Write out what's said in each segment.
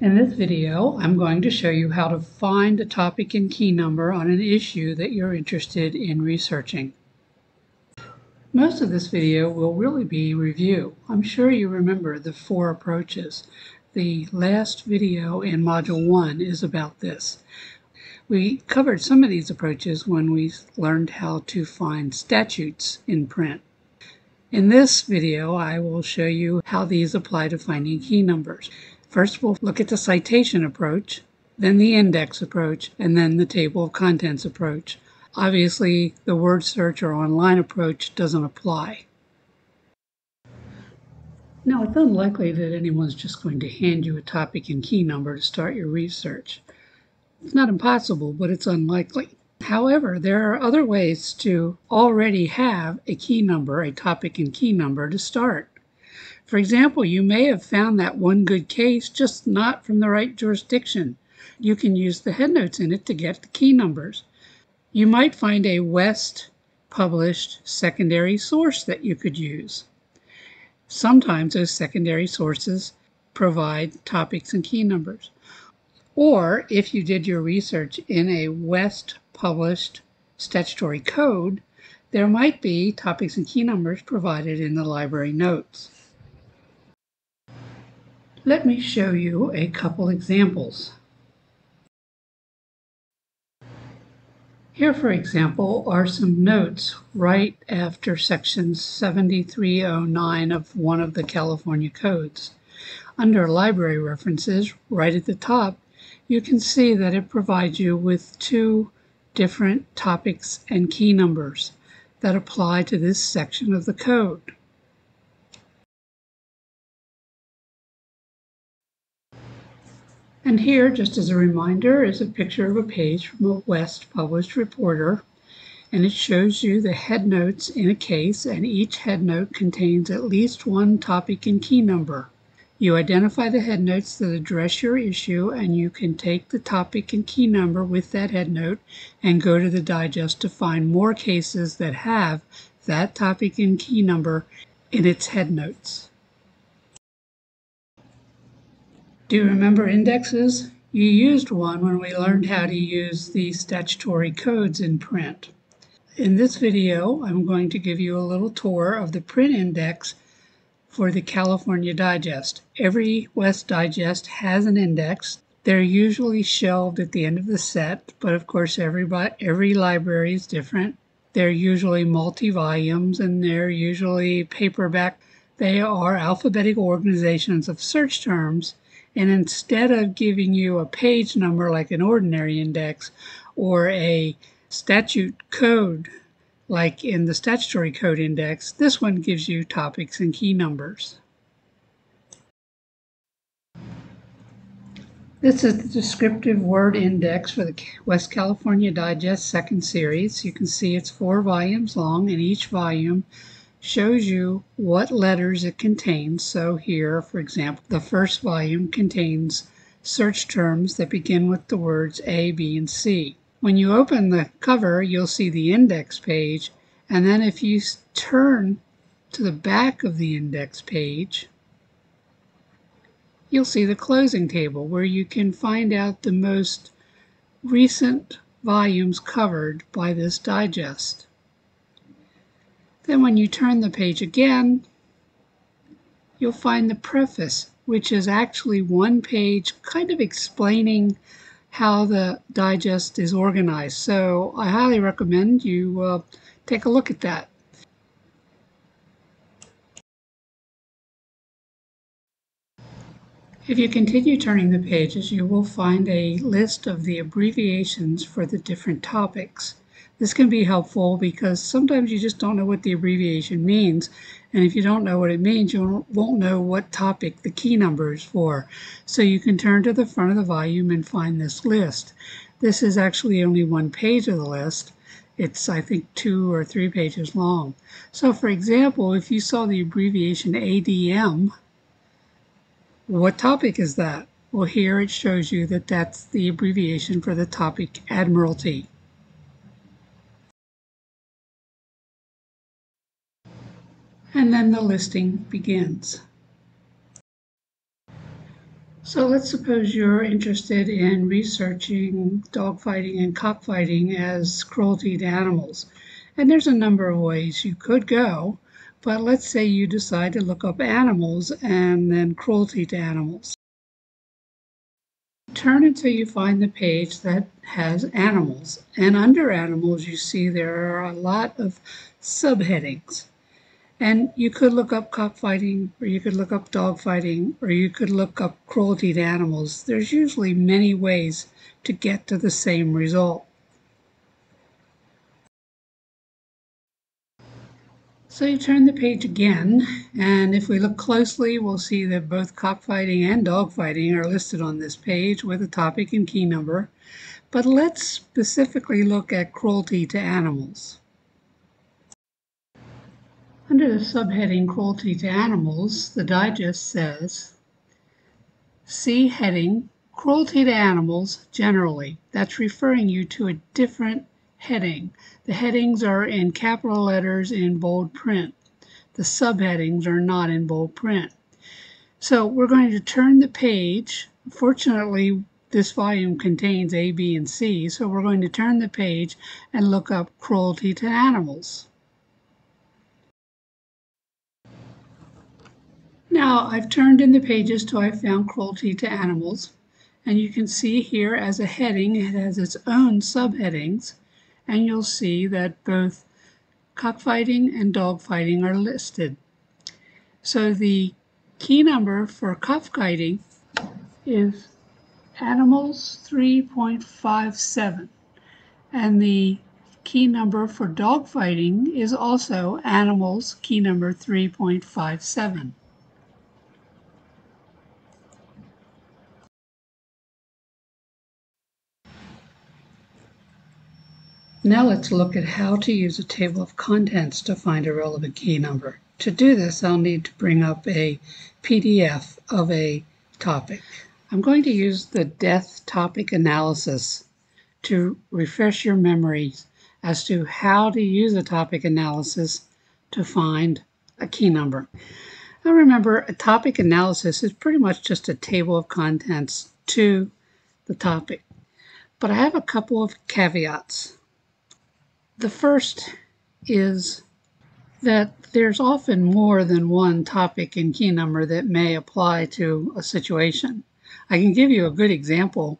In this video, I'm going to show you how to find a topic and key number on an issue that you're interested in researching. Most of this video will really be review. I'm sure you remember the 4 approaches. The last video in Module 1 is about this. We covered some of these approaches when we learned how to find statutes in print. In this video, I will show you how these apply to finding key numbers. First, we'll look at the citation approach, then the index approach, and then the table of contents approach. Obviously, the word search or online approach doesn't apply. Now, it's unlikely that anyone's just going to hand you a topic and key number to start your research. It's not impossible, but it's unlikely. However, there are other ways to already have a key number, a topic and key number to start. For example, you may have found that one good case, just not from the right jurisdiction. You can use the headnotes in it to get the key numbers. You might find a West published secondary source that you could use. Sometimes those secondary sources provide topics and key numbers. Or if you did your research in a West published statutory code, there might be topics and key numbers provided in the library notes. Let me show you a couple examples. Here, for example, are some notes right after section 7309 of one of the California codes. Under library references, right at the top, you can see that it provides you with 2 different topics and key numbers that apply to this section of the code. And here, just as a reminder, is a picture of a page from a West published reporter, and it shows you the headnotes in a case, and each headnote contains at least 1 topic and key number. You identify the headnotes that address your issue, and you can take the topic and key number with that headnote and go to the digest to find more cases that have that topic and key number in its headnotes. Do you remember indexes? You used one when we learned how to use the statutory codes in print. In this video, I'm going to give you a little tour of the print index for the California Digest. Every West Digest has an index. They're usually shelved at the end of the set, but of course every library is different. They're usually multi-volumes and they're usually paperback. They are alphabetical organizations of search terms, and instead of giving you a page number like an ordinary index or a statute code like in the statutory code index, this one gives you topics and key numbers. This is the descriptive word index for the West California Digest second series. You can see it's 4 volumes long, and each volume shows you what letters it contains. So here, for example, the first volume contains search terms that begin with the words A, B, and C. When you open the cover, you'll see the index page, and then if you turn to the back of the index page, you'll see the closing table where you can find out the most recent volumes covered by this digest. Then when you turn the page again, you'll find the preface, which is actually 1 page kind of explaining how the digest is organized. So I highly recommend you take a look at that. If you continue turning the pages, you will find a list of the abbreviations for the different topics. This can be helpful because sometimes you just don't know what the abbreviation means, and if you don't know what it means, you won't know what topic the key number is for. So you can turn to the front of the volume and find this list. This is actually only 1 page of the list. It's, I think, 2 or 3 pages long. So for example, if you saw the abbreviation ADM, what topic is that? Well, here it shows you that that's the abbreviation for the topic Admiralty. And then the listing begins. So let's suppose you're interested in researching dogfighting and cockfighting as cruelty to animals. And there's a number of ways you could go, but let's say you decide to look up animals and then cruelty to animals. Turn until you find the page that has animals. And under animals, you see there are a lot of subheadings. And you could look up cockfighting, or you could look up dogfighting, or you could look up cruelty to animals. There's usually many ways to get to the same result. So you turn the page again, and if we look closely, we'll see that both cockfighting and dogfighting are listed on this page with a topic and key number. But let's specifically look at cruelty to animals. Under the subheading Cruelty to Animals, the digest says, see heading Cruelty to Animals generally. That's referring you to a different heading. The headings are in capital letters in bold print. The subheadings are not in bold print. So we're going to turn the page. Fortunately, this volume contains A, B, and C, so we're going to turn the page and look up Cruelty to Animals. Now I've turned in the pages till I found cruelty to animals, and you can see here as a heading it has its own subheadings, and you'll see that both cockfighting and dogfighting are listed. So the key number for cockfighting is animals 3.57, and the key number for dogfighting is also animals key number 3.57. Now let's look at how to use a table of contents to find a relevant key number. To do this, I'll need to bring up a PDF of a topic. I'm going to use the death topic analysis to refresh your memories as to how to use a topic analysis to find a key number. Now remember, a topic analysis is pretty much just a table of contents to the topic. But I have a couple of caveats. The first is that there's often more than one topic and key number that may apply to a situation. I can give you a good example.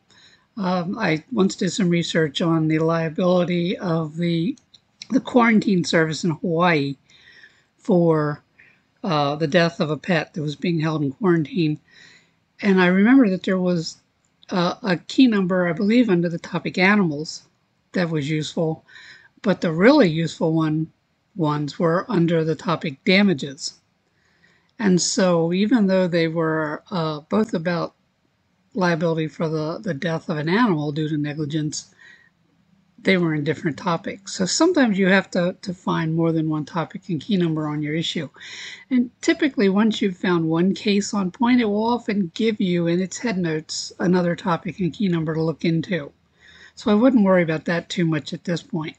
I once did some research on the liability of the quarantine service in Hawaii for the death of a pet that was being held in quarantine. And I remember that there was a key number, I believe, under the topic animals that was useful. But the really useful ones were under the topic damages. And so even though they were both about liability for the death of an animal due to negligence, they were in different topics. So sometimes you have to find more than one topic and key number on your issue. And typically once you've found one case on point, it will often give you in its headnotes another topic and key number to look into. So I wouldn't worry about that too much at this point.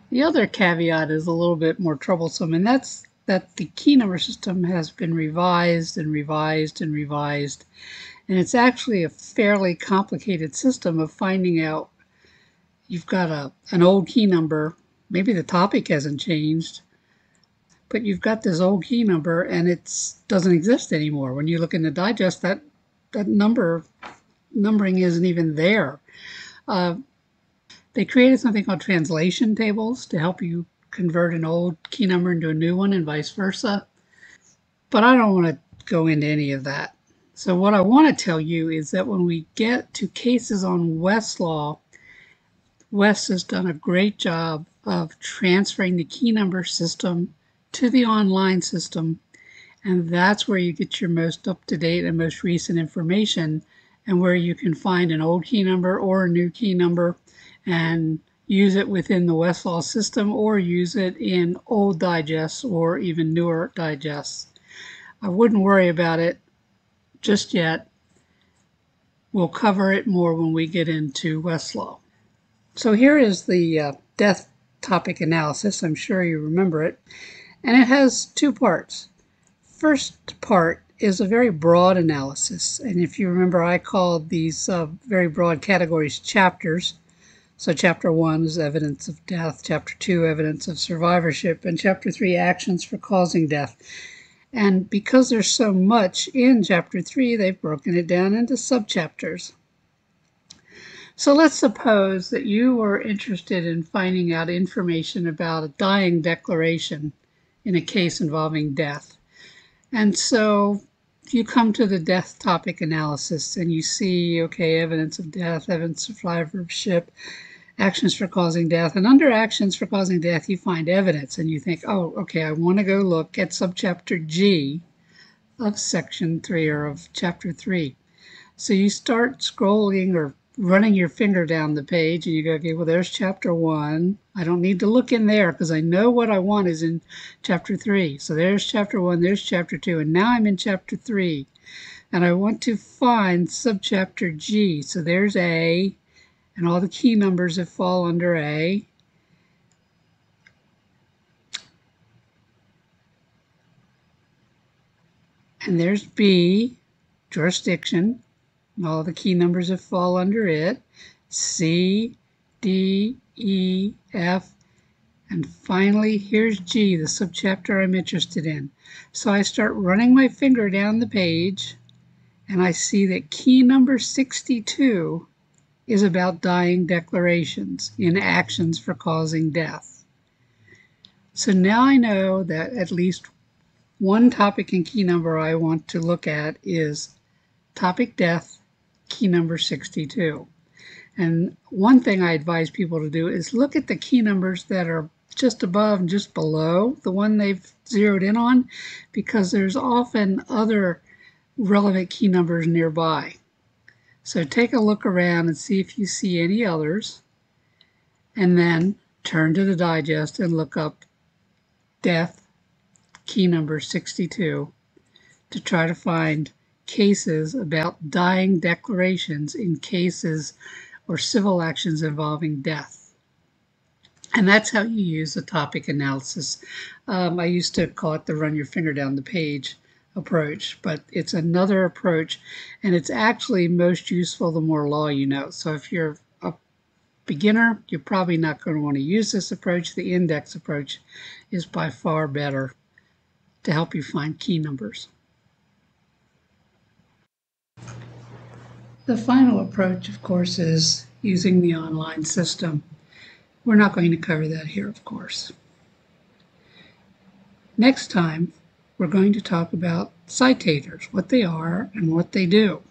The other caveat is a little bit more troublesome, and that's that the key number system has been revised and revised and revised, and it's actually a fairly complicated system of finding out. You've got an old key number, maybe the topic hasn't changed, but you've got this old key number and it doesn't exist anymore. When you look in the digest, that numbering isn't even there. They created something called translation tables to help you convert an old key number into a new one and vice versa. But I don't want to go into any of that. So what I want to tell you is that when we get to cases on Westlaw, Wes has done a great job of transferring the key number system to the online system, and that's where you get your most up-to-date and most recent information, and where you can find an old key number or a new key number and use it within the Westlaw system or use it in old digests or even newer digests. I wouldn't worry about it just yet. We'll cover it more when we get into Westlaw. So here is the death topic analysis. I'm sure you remember it. And it has two parts. First part is a very broad analysis. And if you remember, I called these very broad categories chapters. So chapter 1 is evidence of death, chapter 2 evidence of survivorship, and chapter 3 actions for causing death. And because there's so much in chapter 3, they've broken it down into subchapters. So let's suppose that you were interested in finding out information about a dying declaration in a case involving death. And so you come to the death topic analysis and you see, okay, evidence of death, evidence of survivorship, actions for causing death. And under actions for causing death, you find evidence and you think, oh, okay, I want to go look at subchapter G of section 3 or of chapter 3. So you start scrolling or running your finger down the page and you go, okay, well, there's chapter 1. I don't need to look in there because I know what I want is in chapter 3. So there's chapter 1, there's chapter 2, and now I'm in chapter 3. And I want to find subchapter G. So there's A, and all the key numbers that fall under A. And there's B, jurisdiction, and all the key numbers that fall under it. C, D, E, F, and finally here's G, the subchapter I'm interested in. So I start running my finger down the page, and I see that key number 62 is about dying declarations in actions for causing death. So now I know that at least one topic and key number I want to look at is topic death, key number 62. And one thing I advise people to do is look at the key numbers that are just above and just below the one they've zeroed in on, because there's often other relevant key numbers nearby. So take a look around and see if you see any others, and then turn to the digest and look up death, key number 62, to try to find cases about dying declarations in cases or civil actions involving death. And that's how you use the topic analysis. I used to call it the run your finger down the page approach, but it's another approach, and it's actually most useful the more law you know. So if you're a beginner, you're probably not going to want to use this approach. The index approach is by far better to help you find key numbers. The final approach, of course, is using the online system. We're not going to cover that here, of course. Next time, we're going to talk about citators, what they are and what they do.